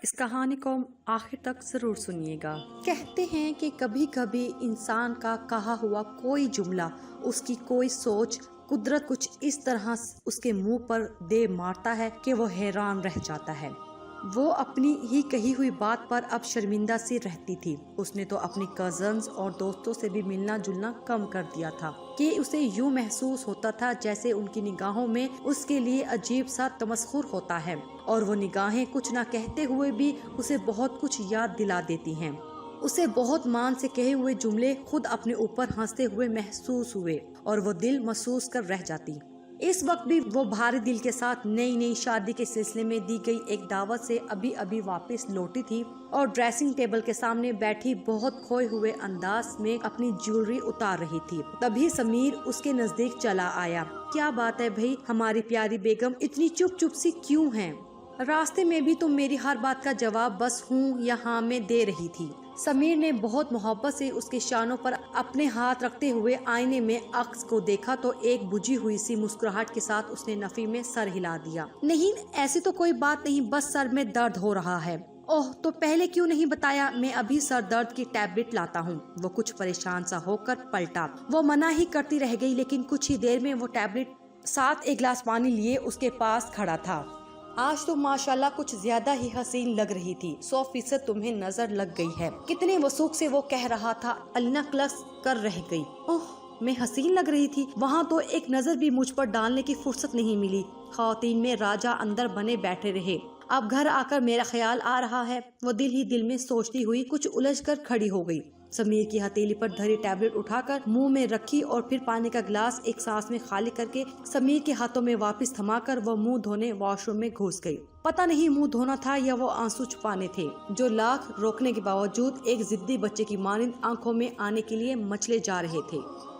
اس کہانی کو آخر تک ضرور سنیے گا۔ کہتے ہیں کہ کبھی کبھی انسان کا کہا ہوا کوئی جملہ، اس کی کوئی سوچ، قدرت کچھ اس طرح اس کے منہ پر دے مارتا ہے کہ وہ حیران رہ جاتا ہے۔ وہ اپنی ہی کہی ہوئی بات پر اب شرمندہ سی رہتی تھی۔ اس نے تو اپنی کزنز اور دوستوں سے بھی ملنا جلنا کم کر دیا تھا کہ اسے یوں محسوس ہوتا تھا جیسے ان کی نگاہوں میں اس کے لیے عجیب سا تمسخر ہوتا ہے، اور وہ نگاہیں کچھ نہ کہتے ہوئے بھی اسے بہت کچھ یاد دلا دیتی ہیں۔ اسے بہت مان سے کہے ہوئے جملے خود اپنے اوپر ہنستے ہوئے محسوس ہوئے اور وہ دل محسوس کر رہ جاتی۔ اس وقت بھی وہ بھاری دل کے ساتھ نئی شادی کے سلسلے میں دی گئی ایک دعوت سے ابھی واپس لوٹی تھی اور ڈریسنگ ٹیبل کے سامنے بیٹھی بہت کھوئے ہوئے انداز میں اپنی جیولری اتار رہی تھی۔ تبھی سمیر اس کے نزدیک چلا آیا۔ کیا بات ہے بھائی، ہماری پیاری بیگم اتنی چپ سی کیوں ہیں؟ راستے میں بھی تم میری ہر بات کا جواب بس ہوں یا ہاں میں دے رہی تھی۔ سمیر نے بہت محبت سے اس کے شانوں پر اپنے ہاتھ رکھتے ہوئے آئینے میں عکس کو دیکھا تو ایک بجھی ہوئی سی مسکراہٹ کے ساتھ اس نے نفی میں سر ہلا دیا۔ نہیں، ایسی تو کوئی بات نہیں، بس سر میں درد ہو رہا ہے۔ اوہ، تو پہلے کیوں نہیں بتایا؟ میں ابھی سر درد کی ٹیبلٹ لاتا ہوں۔ وہ کچھ پریشان سا ہو کر پلٹا۔ وہ منع ہی کرتی رہ گئی لیکن کچھ ہی دیر میں وہ ٹیبلٹ ساتھ ایک گلاس پانی لیے اس کے پاس کھڑا تھا۔ آج تو ماشاءاللہ کچھ زیادہ ہی حسین لگ رہی تھی، 100% تمہیں نظر لگ گئی ہے۔ کتنے وثوق سے وہ کہہ رہا تھا، الینا کلکس کر رہ گئی۔ اوہ، میں حسین لگ رہی تھی؟ وہاں تو ایک نظر بھی مجھ پر ڈالنے کی فرصت نہیں ملی۔ خواتین میں راجا اندر بنے بیٹھے رہے، اب گھر آ کر میرا خیال آ رہا ہے۔ وہ دل ہی دل میں سوچتی ہوئی کچھ الجھ کر کھڑی ہو گئی۔ سمیر کی ہتھیلی پر دھری ٹیبلٹ اٹھا کر منہ میں رکھی اور پھر پانی کا گلاس ایک سانس میں خالی کر کے سمیر کے ہاتھوں میں واپس تھما کر وہ منہ دھونے واش روم میں گھس گئی۔ پتہ نہیں منہ دھونا تھا یا وہ آنسو چھپانے تھے جو لاکھ روکنے کے باوجود ایک ضدی بچے کی مانند آنکھوں میں آنے کے لیے مچلے جا رہے تھے۔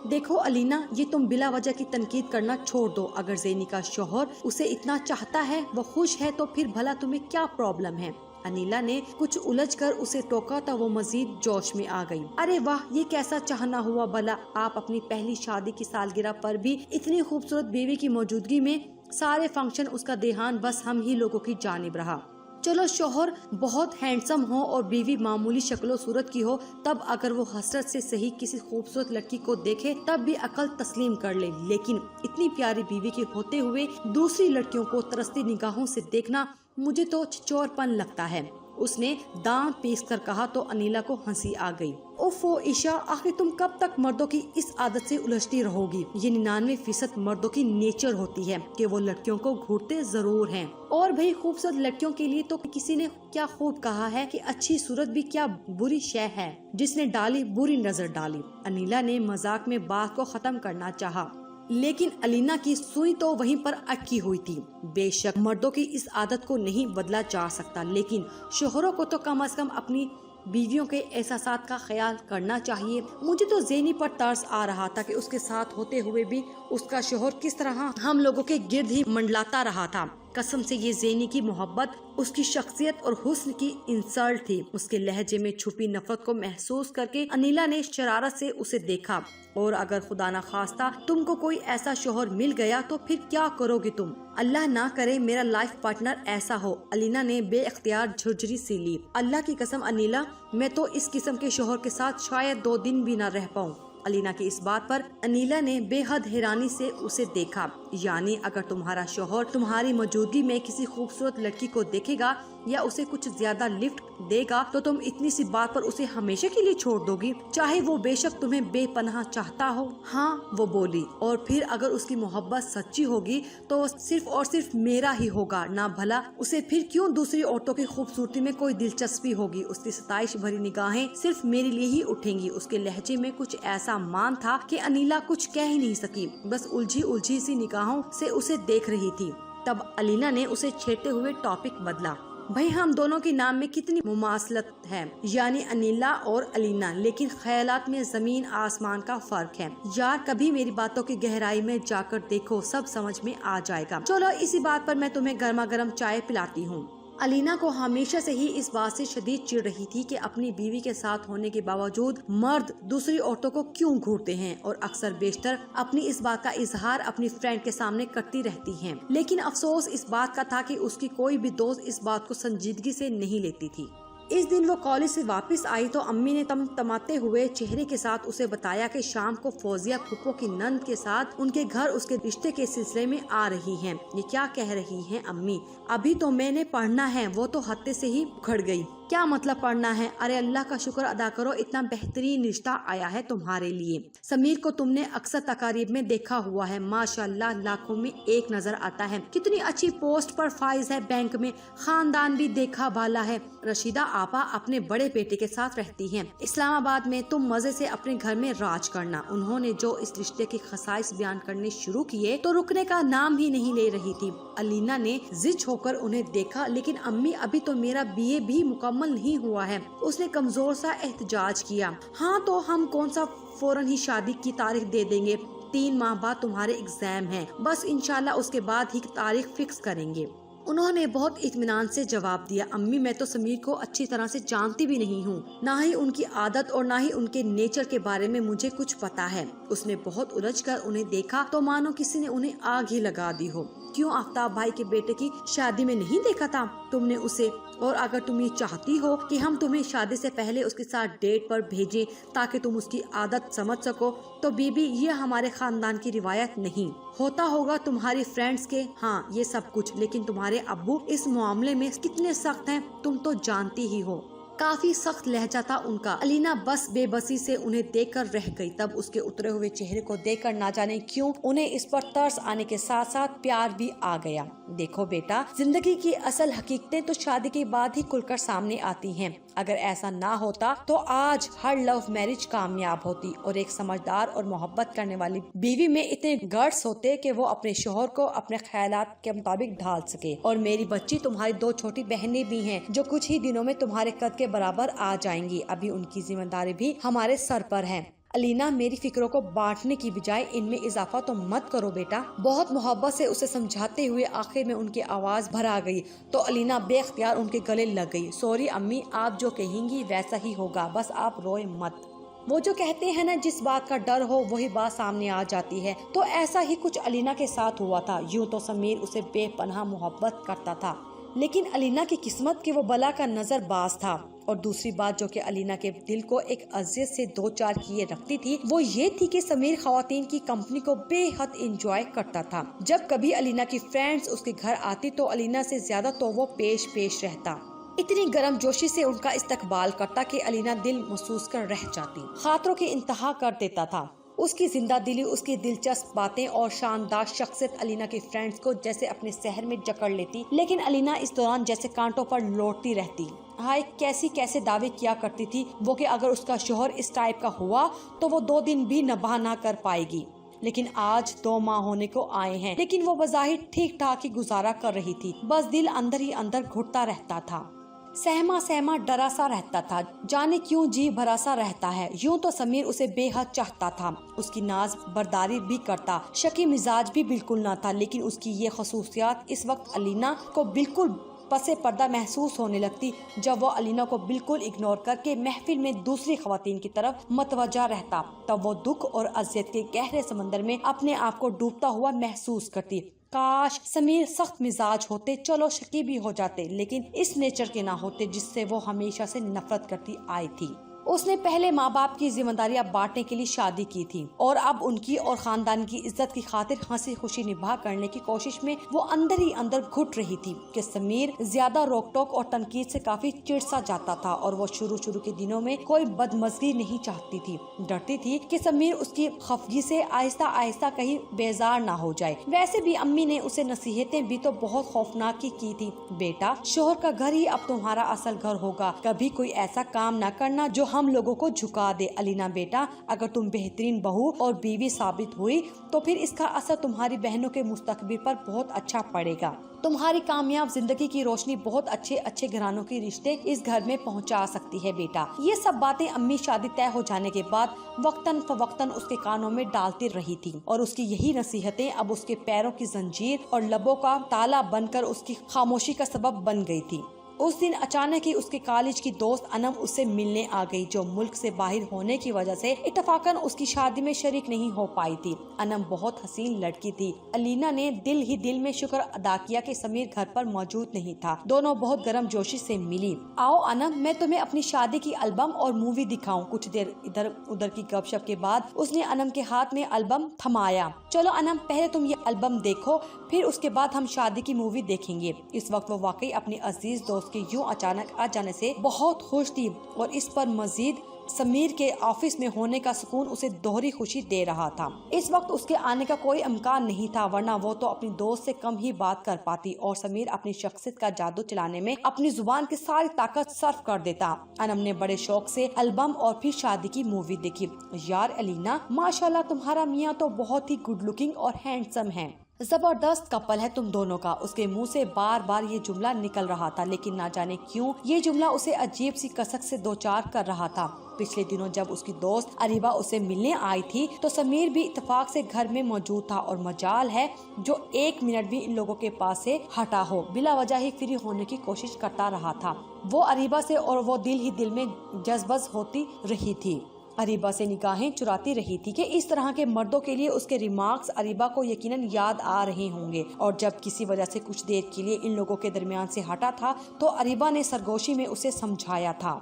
دیکھو الینا، یہ تم بلا وجہ کی تنقید کرنا چھوڑ دو۔ اگر زینی کا شوہر اسے اتنا چاہتا ہے، وہ خوش ہے، تو پھر بھلا تمہیں کیا پرابلم ہے؟ انیلا نے کچھ الجھ کر اسے ٹوکا تو وہ مزید جوش میں آ گئی۔ ارے واہ، یہ کیسا چاہنا ہوا بھلا! آپ اپنی پہلی شادی کی سالگرہ پر بھی اتنی خوبصورت بیوی کی موجودگی میں سارے فنکشن اس کا دھیان بس ہم ہی لوگوں کی جانب رہا۔ چلو شوہر بہت ہینڈسم ہو اور بیوی معمولی شکل و صورت کی ہو، تب اگر وہ حسرت سے صحیح کسی خوبصورت لڑکی کو دیکھے تب بھی عقل تسلیم کر لے، لیکن اتنی پیاری بیوی کے ہوتے ہوئے دوسری لڑکیوں کو ترستی نگاہوں سے دیکھنا مجھے تو چچور پن لگتا ہے۔ اس نے دانت پیس کر کہا تو انیلا کو ہنسی آ گئی۔ اوفو عشا، آخر تم کب تک مردوں کی اس عادت سے الجھتی رہو گی؟ یہ 99% مردوں کی نیچر ہوتی ہے کہ وہ لڑکیوں کو گھورتے ضرور ہیں۔ اور بھئی خوبصورت لڑکیوں کے لیے تو کسی نے کیا خوب کہا ہے کہ اچھی صورت بھی کیا بری شے ہے، جس نے ڈالی بری نظر ڈالی۔ انیلا نے مذاق میں بات کو ختم کرنا چاہا لیکن الینا کی سوئی تو وہیں پر اٹکی ہوئی تھی۔ بے شک مردوں کی اس عادت کو نہیں بدلا جا سکتا، لیکن شوہروں کو تو کم از کم اپنی بیویوں کے احساسات کا خیال کرنا چاہیے۔ مجھے تو زینی پر ترس آ رہا تھا کہ اس کے ساتھ ہوتے ہوئے بھی اس کا شوہر کس طرح ہم لوگوں کے گرد ہی منڈلاتا رہا تھا۔ قسم سے یہ زینی کی محبت اس کی شخصیت اور حسن کی انسلٹ تھی۔ اس کے لہجے میں چھپی نفرت کو محسوس کر کے انیلا نے شرارت سے اسے دیکھا۔ اور اگر خدا نہ خواستہ تم کو کوئی ایسا شوہر مل گیا تو پھر کیا کرو گے تم؟ اللہ نہ کرے میرا لائف پارٹنر ایسا ہو۔ الینا نے بے اختیار جھرجھری سی لی۔ اللہ کی قسم انیلا، میں تو اس قسم کے شوہر کے ساتھ شاید 2 دن بھی نہ رہ پاؤں۔ الینا کی اس بات پر انیلا نے بے حد حیرانی سے اسے دیکھا۔ یعنی اگر تمہارا شوہر تمہاری موجودگی میں کسی خوبصورت لڑکی کو دیکھے گا یا اسے کچھ زیادہ لفٹ دے گا تو تم اتنی سی بات پر اسے ہمیشہ کے لیے چھوڑ دو گی، چاہے وہ بے شک تمہیں بے پناہ چاہتا ہو؟ ہاں، وہ بولی۔ اور پھر اگر اس کی محبت سچی ہوگی تو وہ صرف اور صرف میرا ہی ہوگا نہ بھلا اسے پھر کیوں دوسری عورتوں کی خوبصورتی میں کوئی دلچسپی ہوگی؟ اس کی ستائش بھری نگاہیں صرف میرے لیے ہی اٹھیں گی۔ اس کے لہجے میں کچھ ایسا مان تھا کہ انیلا کچھ کہہ ہی نہیں سکی، بس الجھی سی نگاہوں سے اسے دیکھ رہی تھی۔ تب الینا نے اسے چھیڑتے ہوئے ٹاپک بدلا۔ بھائی ہم دونوں کے نام میں کتنی مماثلت ہے، یعنی انیلا اور الینا، لیکن خیالات میں زمین آسمان کا فرق ہے۔ یار کبھی میری باتوں کی گہرائی میں جا کر دیکھو، سب سمجھ میں آ جائے گا۔ چلو اسی بات پر میں تمہیں گرما گرم چائے پلاتی ہوں۔ अलीना को हमेशा से ही इस बात से शदीद चिढ़ रही थी कि अपनी बीवी के साथ होने के बावजूद मर्द दूसरी औरतों को क्यों घूरते हैं, और अक्सर बेशतर अपनी इस बात का इजहार अपनी फ्रेंड के सामने करती रहती हैं। लेकिन अफसोस इस बात का था कि उसकी कोई भी दोस्त इस बात को संजीदगी से नहीं लेती थी। इस दिन वो कॉलेज से वापस आई तो अम्मी ने तमतमाते हुए चेहरे के साथ उसे बताया कि शाम को फौजिया फूफो की नंद के साथ उनके घर उसके रिश्ते के सिलसिले में आ रही हैं। ये क्या कह रही हैं अम्मी? अभी तो मैंने पढ़ना है। वो तो हत्ते से ही उखड़ गई। क्या मतलब पढ़ना है? अरे अल्लाह का शुक्र अदा करो, इतना बेहतरीन रिश्ता आया है तुम्हारे लिए। समीर को तुमने अक्सर तकारीब में देखा हुआ है, माशाल्लाह लाखों में एक नजर आता है। कितनी अच्छी पोस्ट पर फाइज है बैंक में, खानदान भी देखा भाला है। रशीदा आपा अपने बड़े बेटे के साथ रहती हैं इस्लामाबाद में। तुम मजे से अपने घर में राज करना। उन्होंने जो इस रिश्ते की खसाइस बयान करने शुरू किए तो रुकने का नाम ही नहीं ले रही थी। अलीना ने जिद होकर उन्हें देखा, लेकिन अम्मी अभी तो मेरा बीए भी मुकम्मल नहीं हुआ है। उसने कमजोर सा एहतजाज किया। हाँ तो हम कौन सा फौरन ही शादी की तारीख दे देंगे। 3 माह बाद तुम्हारे एग्जाम हैं, बस इंशाल्लाह उसके बाद ही तारीख फिक्स करेंगे। उन्होंने बहुत इत्मीनान से जवाब दिया। अम्मी मैं तो समीर को अच्छी तरह से जानती भी नहीं हूँ, ना ही उनकी आदत और ना ही उनके नेचर के बारे में मुझे कुछ पता है। उसने बहुत उलझकर उन्हें देखा तो मानो किसी ने उन्हें आग ही लगा दी हो। क्यों आफ्ताब भाई के बेटे की शादी में नहीं देखा था तुमने उसे? और अगर तुम ये चाहती हो कि हम तुम्हें शादी से पहले उसके साथ डेट पर भेजें ताकि तुम उसकी आदत समझ सको, तो बीबी ये हमारे खानदान की रिवायत नहीं। होता होगा तुम्हारी फ्रेंड्स के हाँ ये सब कुछ, लेकिन तुम्हारे अब्बू इस मामले में कितने सख्त हैं तुम तो जानती ही हो। काफी सख्त लहजा था उनका। अलीना बस बेबसी से उन्हें देखकर रह गई। तब उसके उतरे हुए चेहरे को देखकर ना जाने क्यों उन्हें इस पर तरस आने के साथ साथ प्यार भी आ गया। देखो बेटा, जिंदगी की असल हकीकतें तो शादी के बाद ही खुलकर सामने आती हैं। अगर ऐसा ना होता तो आज हर लव मैरिज कामयाब होती और एक समझदार और मोहब्बत करने वाली बीवी में इतने गट्स होते कि वो अपने शोहर को अपने ख्यालात के मुताबिक ढाल सके। और मेरी बच्ची, तुम्हारी 2 छोटी बहनें भी हैं जो कुछ ही दिनों में तुम्हारे कद के बराबर आ जाएंगी। अभी उनकी जिम्मेदारी भी हमारे सर पर है। अलीना, मेरी फिक्रों को बांटने की बजाय इनमें इजाफा तो मत करो बेटा। बहुत मोहब्बत से उसे समझाते हुए आखिर में उनकी आवाज भर आ गई तो अलीना बेख्तियार उनके गले लग गई। सॉरी अम्मी, आप जो कहेंगी वैसा ही होगा, बस आप रोए मत। वो जो कहते हैं ना, जिस बात का डर हो वही बात सामने आ जाती है। तो ऐसा ही कुछ अलीना के साथ हुआ था। यूं तो समीर उसे बेपनाह मोहब्बत करता था, लेकिन अलीना की किस्मत के वो बला का नजरबाज था। और दूसरी बात जो कि अलीना के दिल को एक अजियत से 2-4 किए रखती थी, वो ये थी कि समीर खवातीन की कंपनी को बेहद एंजॉय करता था। जब कभी अलीना की फ्रेंड्स उसके घर आती तो अलीना से ज्यादा तो वो पेश रहता। इतनी गर्म जोशी से उनका इस्तकबाल करता कि अलीना दिल महसूस कर रह जाती, खातरों की इंतहा कर देता था। उसकी जिंदा दिली, उसकी दिलचस्प बातें और शानदार शख्सियत अलीना की फ्रेंड्स को जैसे अपने शहर में जकड़ लेती। लेकिन अलीना इस दौरान जैसे कांटों पर लौटती रहती। हाय, कैसे दावे किया करती थी वो कि अगर उसका शोहर इस टाइप का हुआ तो वो 2 दिन भी नभा ना कर पाएगी। लेकिन आज 2 माह होने को आए हैं, लेकिन वो बज़ाहिर ठीक ठाक ही गुजारा कर रही थी। बस दिल अंदर ही अंदर घुटता रहता था, सहमा डरा सा रहता था, जाने क्यों जी भरा सा रहता है। यूं तो समीर उसे बेहद चाहता था, उसकी नाज बर्दारी भी करता, शकी मिजाज भी बिल्कुल ना था। लेकिन उसकी ये खसूसियात इस वक्त अलीना को बिल्कुल पसे पर्दा महसूस होने लगती जब वो अलीना को बिल्कुल इग्नोर करके महफिल में दूसरी खवातीन की तरफ मतवजा रहता। तब वो दुख और अजियत के गहरे समंदर में अपने आप को डूबता हुआ महसूस करती। काश समीर सख्त मिजाज होते, चलो शकी भी हो जाते, लेकिन इस नेचर के ना होते जिससे वो हमेशा से नफरत करती आई थी। उसने पहले माँ बाप की जिम्मेदारियां बांटने के लिए शादी की थी और अब उनकी और खानदान की इज्जत की खातिर हंसी खुशी निभा करने की कोशिश में वो अंदर ही अंदर घुट रही थी कि समीर ज्यादा रोक टोक और तनकीद से काफी चिढ़-सा जाता था और वो शुरू के दिनों में कोई बदमज़गी नहीं चाहती थी। डरती थी कि समीर उसकी खफगी से आहिस्ता आहिस्ता कहीं बेजार ना हो जाए। वैसे भी अम्मी ने उसे नसीहतें भी तो बहुत खौफनाक की थी। बेटा, शोहर का घर ही अब तुम्हारा असल घर होगा। कभी कोई ऐसा काम ना करना जो हम लोगों को झुका दे। अलीना बेटा, अगर तुम बेहतरीन बहू और बीवी साबित हुई तो फिर इसका असर तुम्हारी बहनों के मुस्तकबिल पर बहुत अच्छा पड़ेगा। तुम्हारी कामयाब जिंदगी की रोशनी बहुत अच्छे अच्छे घरानों के रिश्ते इस घर में पहुंचा सकती है बेटा। ये सब बातें अम्मी शादी तय हो जाने के बाद वक्तन फवक्तन उसके कानों में डालती रही थी और उसकी यही नसीहतें अब उसके पैरों की जंजीर और लबों का ताला बनकर उसकी खामोशी का सबब बन गई थी। उस दिन अचानक ही उसके कॉलेज की दोस्त अनम उससे मिलने आ गई, जो मुल्क से बाहर होने की वजह से इत्तफाकन उसकी शादी में शरीक नहीं हो पाई थी। अनम बहुत हसीन लड़की थी। अलीना ने दिल ही दिल में शुक्र अदा किया कि समीर घर पर मौजूद नहीं था। दोनों बहुत गर्म जोशी से मिली। आओ अनम, मैं तुम्हें अपनी शादी की एल्बम और मूवी दिखाऊं। कुछ देर इधर उधर की गपशप के बाद उसने अनम के हाथ में एल्बम थमाया। चलो अनम, पहले तुम ये एल्बम देखो, फिर उसके बाद हम शादी की मूवी देखेंगे। इस वक्त वो वाकई अपनी अजीज दोस्त के यूं अचानक आ जाने से बहुत खुश थी और इस पर मजीद समीर के ऑफिस में होने का सुकून उसे दोहरी खुशी दे रहा था। इस वक्त उसके आने का कोई इम्कान नहीं था, वरना वो तो अपनी दोस्त से कम ही बात कर पाती और समीर अपनी शख्सियत का जादू चलाने में अपनी जुबान की सारी ताकत सर्फ कर देता। अनम ने बड़े शौक से एल्बम और फिर शादी की मूवी देखी। यार अलीना, माशाल्लाह तुम्हारा मियाँ तो बहुत ही गुड लुकिंग और हैंडसम है। जबरदस्त कपल है तुम दोनों का। उसके मुंह से बार बार ये जुमला निकल रहा था, लेकिन ना जाने क्यों ये जुमला उसे अजीब सी कसक से दो चार कर रहा था। पिछले दिनों जब उसकी दोस्त अरीबा उसे मिलने आई थी तो समीर भी इत्तेफाक से घर में मौजूद था और मजाल है जो एक मिनट भी इन लोगों के पास से हटा हो, बिला वजह ही फ्री होने की कोशिश करता रहा था। वो अरीबा से और वो दिल ही दिल में जज्बज होती रही थी। अरीबा से निगाहें चुराती रही थी कि इस तरह के मर्दों के लिए उसके रिमार्क्स अरीबा को यकीनन याद आ रहे होंगे। और जब किसी वजह से कुछ देर के लिए इन लोगों के दरमियान से हटा था तो अरीबा ने सरगोशी में उसे समझाया था।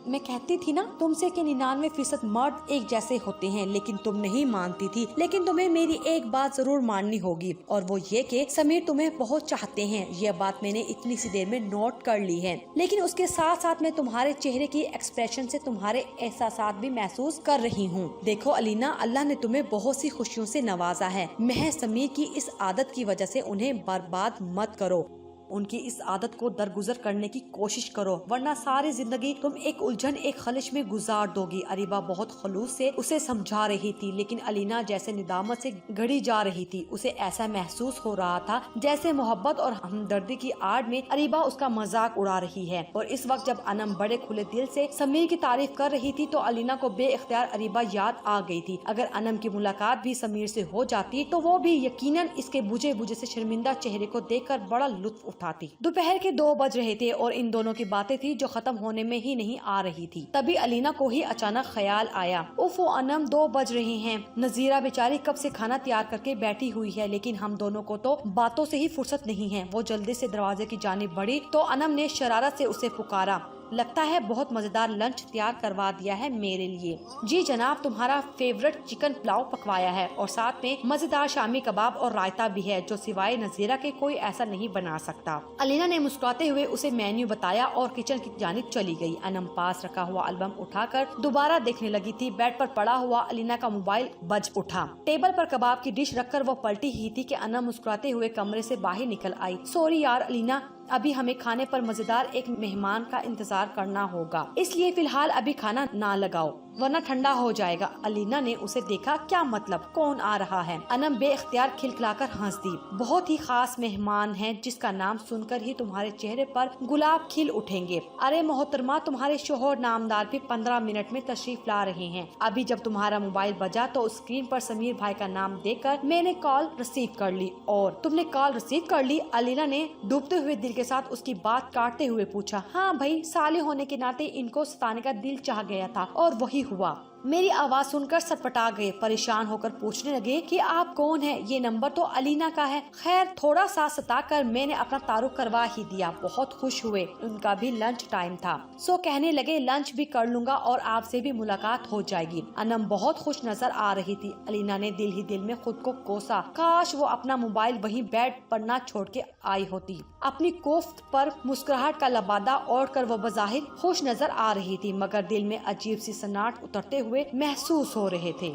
मैं कहती थी ना तुमसे कि 99% मर्द एक जैसे होते हैं, लेकिन तुम नहीं मानती थी। लेकिन तुम्हें मेरी एक बात जरूर माननी होगी और वो ये कि समीर तुम्हें बहुत चाहते हैं। ये बात मैंने इतनी सी देर में नोट कर ली है, लेकिन उसके साथ साथ मैं तुम्हारे चेहरे की एक्सप्रेशन से तुम्हारे एहसासात भी महसूस कर रही हूँ। देखो अलीना, अल्लाह ने तुम्हें बहुत सी खुशियों से नवाजा है। महज समीर की इस आदत की वजह से उन्हें बर्बाद मत करो। उनकी इस आदत को दरगुजर करने की कोशिश करो, वरना सारी जिंदगी तुम एक उलझन एक खलिश में गुजार दोगी। अरीबा बहुत खलूस से उसे समझा रही थी, लेकिन अलीना जैसे निदामत से गड़ी जा रही थी। उसे ऐसा महसूस हो रहा था जैसे मोहब्बत और हमदर्दी की आड़ में अरीबा उसका मजाक उड़ा रही है। और इस वक्त जब अनम बड़े खुले दिल से समीर की तारीफ कर रही थी तो अलीना को बेइख्तियार अरीबा याद आ गई थी। अगर अनम की मुलाकात भी समीर से हो जाती तो वो भी यकीनन इसके बुझे बुझे से शर्मिंदा चेहरे को देखकर बड़ा लुत्फ उठाती। दोपहर के 2 बज रहे थे और इन दोनों की बातें थी जो खत्म होने में ही नहीं आ रही थी। तभी अलीना को ही अचानक ख्याल आया, उफ अनम 2 बज रहे हैं। नजीरा बेचारी कब से खाना तैयार करके बैठी हुई है, लेकिन हम दोनों को तो बातों से ही फुर्सत नहीं है। वो जल्दी से दरवाजे की जानिब बढ़ी तो अनम ने शरारत से उसे पुकारा, लगता है बहुत मजेदार लंच तैयार करवा दिया है मेरे लिए। जी जनाब, तुम्हारा फेवरेट चिकन पुलाव पकवाया है और साथ में मजेदार शामी कबाब और रायता भी है, जो सिवाय नजीरा के कोई ऐसा नहीं बना सकता। अलीना ने मुस्कुराते हुए उसे मेन्यू बताया और किचन की जानिब चली गई। अनम पास रखा हुआ एल्बम उठाकर दोबारा देखने लगी थी। बेड पर पड़ा हुआ अलीना का मोबाइल बज उठा। टेबल पर कबाब की डिश रखकर वो पलटी ही थी कि अनम मुस्कुराते हुए कमरे से बाहर निकल आई। सॉरी यार अलीना, अभी हमें खाने पर मजेदार एक मेहमान का इंतजार करना होगा, इसलिए फिलहाल अभी खाना ना लगाओ वरना ठंडा हो जाएगा। अलीना ने उसे देखा, क्या मतलब, कौन आ रहा है? अनम बेइख्तियार खिलखिलाकर हंस दी। बहुत ही खास मेहमान है जिसका नाम सुनकर ही तुम्हारे चेहरे पर गुलाब खिल उठेंगे। अरे मोहतरमा, तुम्हारे शोहर नामदार भी 15 मिनट में तशरीफ ला रहे हैं। अभी जब तुम्हारा मोबाइल बजा तो स्क्रीन पर समीर भाई का नाम देखकर मैंने कॉल रिसीव कर ली। और तुमने कॉल रिसीव कर ली? अलीना ने डूबते हुए दिल के साथ उसकी बात काटते हुए पूछा। हाँ भाई, साले होने के नाते इनको सताने का दिल चाह गया था और वही हुआ। मेरी आवाज सुनकर सटपटा गए। परेशान होकर पूछने लगे कि आप कौन है? ये नंबर तो अलीना का है। खैर, थोड़ा सा सताकर मैंने अपना तारुफ करवा ही दिया। बहुत खुश हुए। उनका भी लंच टाइम था, सो कहने लगे लंच भी कर लूंगा और आपसे भी मुलाकात हो जाएगी। अनम बहुत खुश नजर आ रही थी। अलीना ने दिल ही दिल में खुद को कोसा, काश वो अपना मोबाइल वहीं बेड पर न छोड़ के आई होती। अपनी कोफ्त पर मुस्कुराहट का लबादा ओढ़ कर वो बज़ाहिर खुश नजर आ रही थी, मगर दिल में अजीब सी सन्नाट उतरते हुए महसूस हो रहे थे।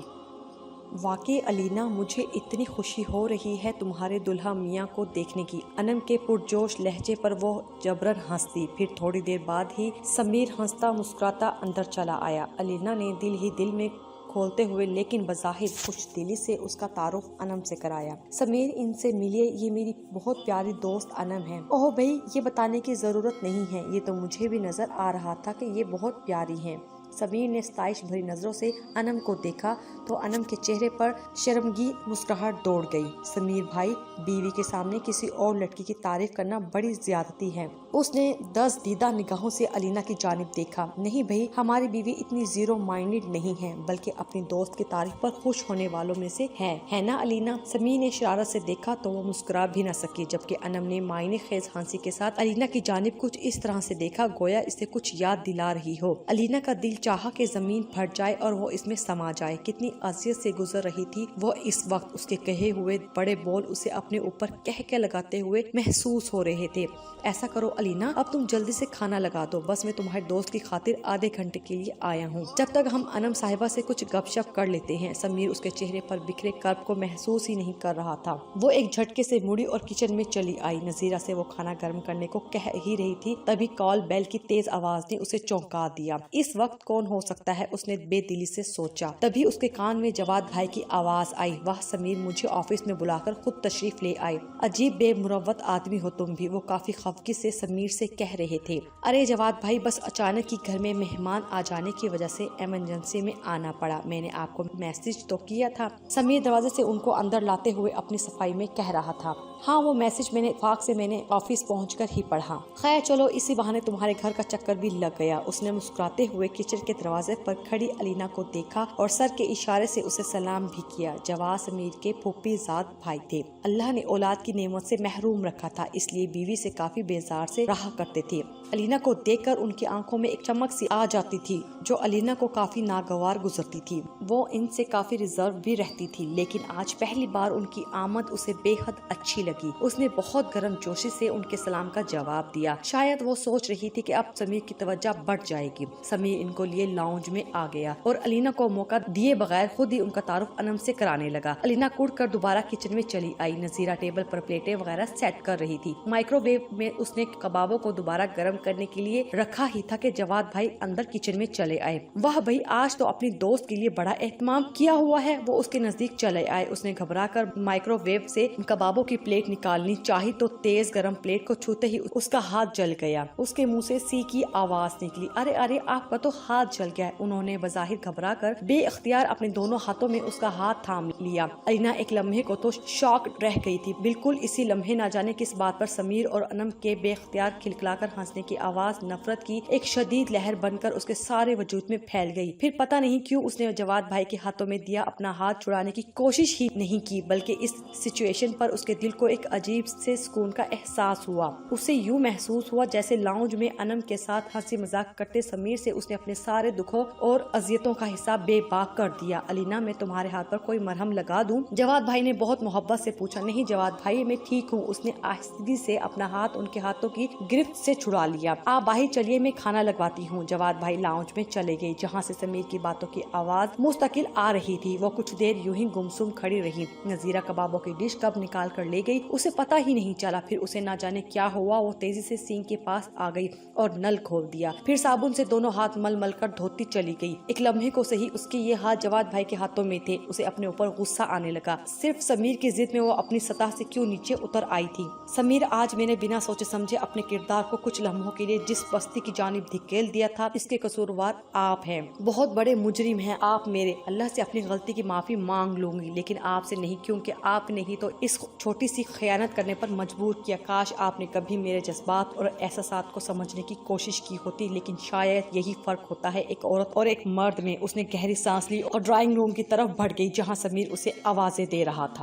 واقعی अलीना, मुझे इतनी खुशी हो रही है तुम्हारे दुल्हा मियाँ को देखने की। अनम के पुरजोश लहजे पर वो जबरन हंस दी। फिर थोड़ी देर बाद ही समीर हंसता मुस्कुराता अंदर चला आया। अलीना ने दिल ही दिल में खोलते हुए लेकिन बज़ाहिर कुछ दिली से उसका तारुफ अनम से कराया। समीर, इनसे मिलिए, ये मेरी बहुत प्यारी दोस्त अनम है। ओह भाई, ये बताने की जरूरत नहीं है, ये तो मुझे भी नजर आ रहा था कि ये बहुत प्यारी हैं। समीर ने सताइश भरी नजरों से अनम को देखा तो अनम के चेहरे पर शर्मगी मुस्कुराहट दौड़ गई। समीर भाई, बीवी के सामने किसी और लड़की की तारीफ करना बड़ी ज्यादती है। उसने 10 दीदा निगाहों से अलीना की जानिब देखा। नहीं भाई, हमारी बीवी इतनी जीरो माइंडेड नहीं है, बल्कि अपनी दोस्त की तारीफ पर खुश होने वालों में से है ना अलीना? समीर ने शरारत से देखा तो वो मुस्कुरा भी न सकी, जबकि अनम ने मायने खेज हंसी के साथ अलीना की जानिब कुछ इस तरह से देखा गोया इसे कुछ याद दिला रही हो। अलीना का दिल चाहा कि जमीन फट जाए और वो इसमें समा जाए। कितनी अजियत से गुजर रही थी वो इस वक्त। उसके कहे हुए बड़े बोल उसे अपने ऊपर कह के लगाते हुए महसूस हो रहे थे। ऐसा करो अलीना, अब तुम जल्दी से खाना लगा दो, बस मैं तुम्हारे दोस्त की खातिर आधे घंटे के लिए आया हूँ। जब तक हम अनम साहिबा से कुछ गपशप कर लेते हैं। समीर उसके चेहरे पर बिखरे कर्ब को महसूस ही नहीं कर रहा था। वो एक झटके से मुड़ी और किचन में चली आई। नजीरा से वो खाना गर्म करने को कह ही रही थी, तभी कॉल बेल की तेज आवाज ने उसे चौंका दिया। इस वक्त कौन हो सकता है, उसने बेदिली से सोचा। तभी उसके कान में जवाद भाई की आवाज आई। वाह समीर, मुझे ऑफिस में बुलाकर खुद तशरीफ ले आए। अजीब बेमुरव्वत आदमी हो तुम भी, वो काफी खफगी से समीर से कह रहे थे। अरे जवाद भाई, बस अचानक ही घर में मेहमान आ जाने की वजह से इमरजेंसी में आना पड़ा। मैंने आपको मैसेज तो किया था। समीर दरवाजे से उनको अंदर लाते हुए अपनी सफाई में कह रहा था। हाँ, वो मैसेज मैंने ऑफिस पहुंचकर ही पढ़ा। खैर चलो, इसी बहाने तुम्हारे घर का चक्कर भी लग गया। उसने मुस्कुराते हुए किचन के दरवाजे पर खड़ी अलीना को देखा और सर के इशारे से उसे सलाम भी किया। जवाद समीर के फूफी जात भाई थे। अल्लाह ने औलाद की नेमत से महरूम रखा था, इसलिए बीवी से काफी बेजार से रहा करते थे। अलीना को देखकर उनकी आंखों में एक चमक सी आ जाती थी जो अलीना को काफी नागवार गुजरती थी। वो इनसे काफी रिजर्व भी रहती थी, लेकिन आज पहली बार उनकी आमद उसे बेहद अच्छी लगी। उसने बहुत गर्म जोशी से उनके सलाम का जवाब दिया। शायद वो सोच रही थी कि अब समीर की तवज्जो बढ़ जाएगी। समीर इनको लिए लाउंज में आ गया और अलीना को मौका दिए बगैर खुद ही उनका तारुफ अनम से कराने लगा। अलीना कूद कर दोबारा किचन में चली आई। नजीरा टेबल पर प्लेटें वगैरह सेट कर रही थी। माइक्रोवेव में उसने कबाबों को दोबारा गर्म करने के लिए रखा ही था कि जवाद भाई अंदर किचन में चले आए। वाह भाई, आज तो अपनी दोस्त के लिए बड़ा एहतमाम किया हुआ है। वो उसके नजदीक चले आए। उसने घबरा कर माइक्रोवेव से कबाबों की प्लेट निकालनी चाही तो तेज गर्म प्लेट को छूते ही उसका हाथ जल गया। उसके मुंह से सी की आवाज निकली। अरे अरे, आपका तो हाथ जल गया है। उन्होंने बज़ाहिर घबरा कर बेइख्तियार अपने दोनों हाथों में उसका हाथ थाम लिया। अलीना एक लम्हे को तो शॉक रह गई थी। बिल्कुल इसी लम्हे ना जाने किस बात पर समीर और अनम के बेइख्तियार खिलखिलाकर हंसने की आवाज नफरत की एक शदीद लहर बनकर उसके सारे वजूद में फैल गई। फिर पता नहीं क्यों उसने जवाद भाई के हाथों में दिया अपना हाथ छुड़ाने की कोशिश ही नहीं की, बल्कि इस सिचुएशन पर उसके दिल को एक अजीब से सुकून का एहसास हुआ। उसे यूं महसूस हुआ जैसे लाउंज में अनम के साथ हंसी मजाक करते समीर से उसने अपने सारे दुखों और अजियतों का हिसाब बेबाक कर दिया। अलीना, मैं तुम्हारे हाथ पर कोई मरहम लगा दूं? जवाद भाई ने बहुत मोहब्बत से पूछा। नहीं जवाद भाई, मैं ठीक हूँ। उसने आहिस्ती से अपना हाथ उनके हाथों की गिरफ्त से छुड़ा लिया। आप बाहर चलिए, मैं खाना लगवाती हूँ। जवाद भाई लाउंज में चले गए, जहाँ से समीर की बातों की आवाज मुस्तकिल आ रही थी। वो कुछ देर यूं ही गुमसुम खड़ी रही। नजीरा कबाबों की डिश कब निकाल कर ले गई उसे पता ही नहीं चला। फिर उसे ना जाने क्या हुआ, वो तेजी से सिंक के पास आ गई और नल खोल दिया। फिर साबुन से दोनों हाथ मल मल कर धोती चली गई। एक लम्हे को सही उसके ये हाथ जवाद भाई के हाथों में थे। उसे अपने ऊपर गुस्सा आने लगा। सिर्फ समीर की जिद में वो अपनी सतह से क्यों नीचे उतर आई थी। समीर, आज मैंने बिना सोचे समझे अपने किरदार को कुछ लम्हों के लिए जिस बस्ती की जानिब धकेल दिया था, इसके कसूरवार आप हैं। बहुत बड़े मुजरिम हैं आप मेरे। अल्लाह से अपनी गलती की माफी मांग लूंगी, लेकिन आपसे नहीं, क्योंकि आपने ही तो इस छोटी सी खयानत करने पर मजबूर किया। काश आपने कभी मेरे जज्बात और एहसासात को समझने की कोशिश की होती, लेकिन शायद यही फर्क होता है एक औरत और एक मर्द में। उसने गहरी सांस ली और ड्राइंग रूम की तरफ बढ़ गई, जहाँ समीर उसे आवाजें दे रहा था।